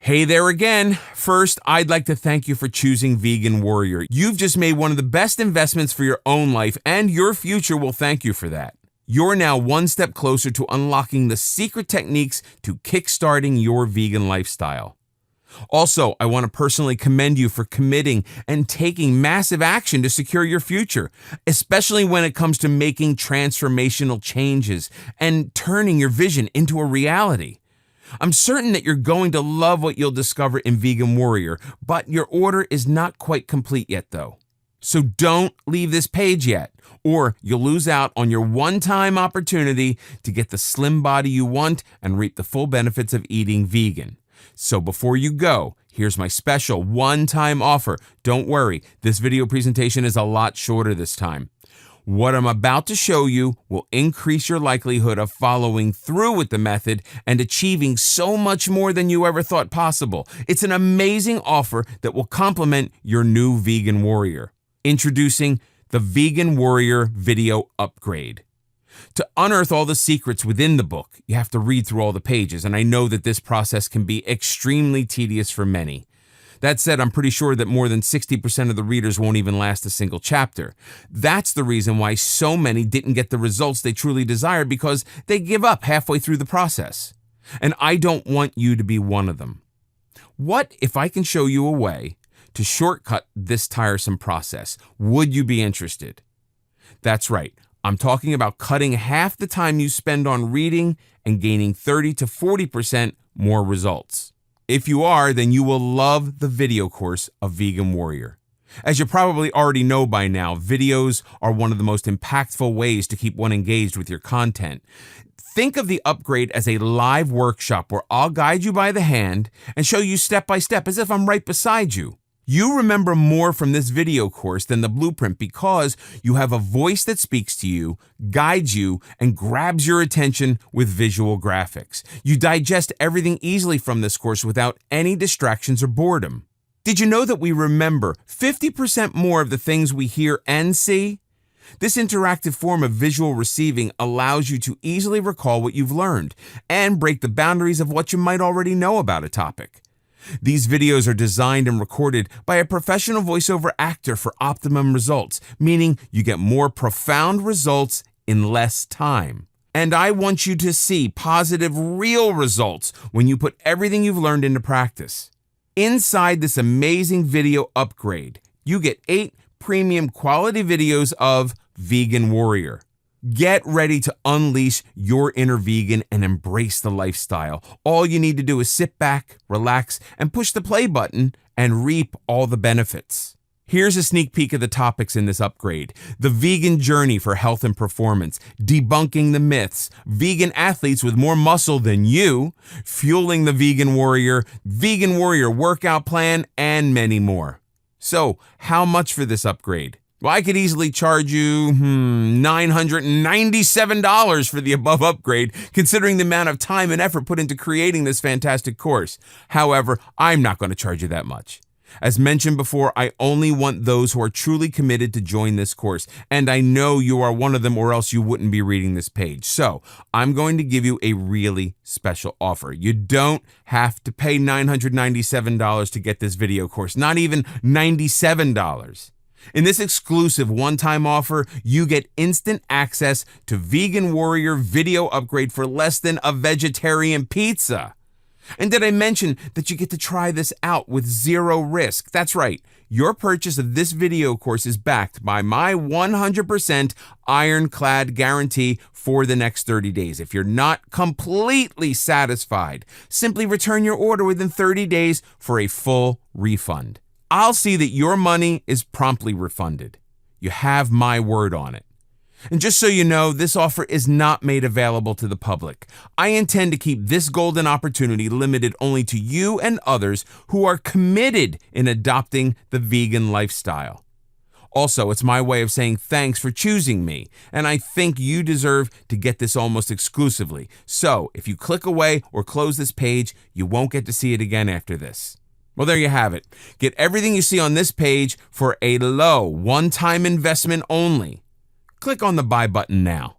Hey there again. First, I'd like to thank you for choosing Vegan Warrior. You've just made one of the best investments for your own life, and your future will thank you for that. You're now one step closer to unlocking the secret techniques to kickstarting your vegan lifestyle. Also, I want to personally commend you for committing and taking massive action to secure your future, especially when it comes to making transformational changes and turning your vision into a reality. I'm certain that you're going to love what you'll discover in Vegan Warrior, but your order is not quite complete yet though. So don't leave this page yet, or you'll lose out on your one-time opportunity to get the slim body you want and reap the full benefits of eating vegan. So before you go, here's my special one-time offer. Don't worry, this video presentation is a lot shorter this time. What I'm about to show you will increase your likelihood of following through with the method and achieving so much more than you ever thought possible. It's an amazing offer that will complement your new Vegan Warrior. Introducing the Vegan Warrior Video Upgrade. To unearth all the secrets within the book, you have to read through all the pages, and I know that this process can be extremely tedious for many. That said, I'm pretty sure that more than 60% of the readers won't even last a single chapter. That's the reason why so many didn't get the results they truly desired, because they give up halfway through the process. And I don't want you to be one of them. What if I can show you a way to shortcut this tiresome process? Would you be interested? That's right. I'm talking about cutting half the time you spend on reading and gaining 30 to 40% more results. If you are, then you will love the video course of Vegan Warrior. As you probably already know by now, videos are one of the most impactful ways to keep one engaged with your content. Think of the upgrade as a live workshop where I'll guide you by the hand and show you step by step as if I'm right beside you. You remember more from this video course than the blueprint because you have a voice that speaks to you, guides you, and grabs your attention with visual graphics. You digest everything easily from this course without any distractions or boredom. Did you know that we remember 50% more of the things we hear and see? This interactive form of visual receiving allows you to easily recall what you've learned and break the boundaries of what you might already know about a topic. These videos are designed and recorded by a professional voiceover actor for optimum results, meaning you get more profound results in less time. And I want you to see positive, real results when you put everything you've learned into practice. Inside this amazing video upgrade, you get 8 premium quality videos of Vegan Warrior. Get ready to unleash your inner vegan and embrace the lifestyle. All you need to do is sit back, relax, and push the play button and reap all the benefits. Here's a sneak peek of the topics in this upgrade: the vegan journey for health and performance, debunking the myths, vegan athletes with more muscle than you, fueling the vegan warrior workout plan, and many more. So, how much for this upgrade? Well, I could easily charge you $997 for the above upgrade, considering the amount of time and effort put into creating this fantastic course. However, I'm not going to charge you that much. As mentioned before, I only want those who are truly committed to join this course, and I know you are one of them, or else you wouldn't be reading this page. So, I'm going to give you a really special offer. You don't have to pay $997 to get this video course, not even $97. In this exclusive one-time offer, you get instant access to Vegan Warrior Video Upgrade for less than a vegetarian pizza. And did I mention that you get to try this out with zero risk? That's right. Your purchase of this video course is backed by my 100% ironclad guarantee for the next 30 days. If you're not completely satisfied, simply return your order within 30 days for a full refund. I'll see that your money is promptly refunded. You have my word on it. And just so you know, this offer is not made available to the public. I intend to keep this golden opportunity limited only to you and others who are committed in adopting the vegan lifestyle. Also, it's my way of saying thanks for choosing me, and I think you deserve to get this almost exclusively. So, if you click away or close this page, you won't get to see it again after this. Well, there you have it. Get everything you see on this page for a low one-time investment only. Click on the buy button now.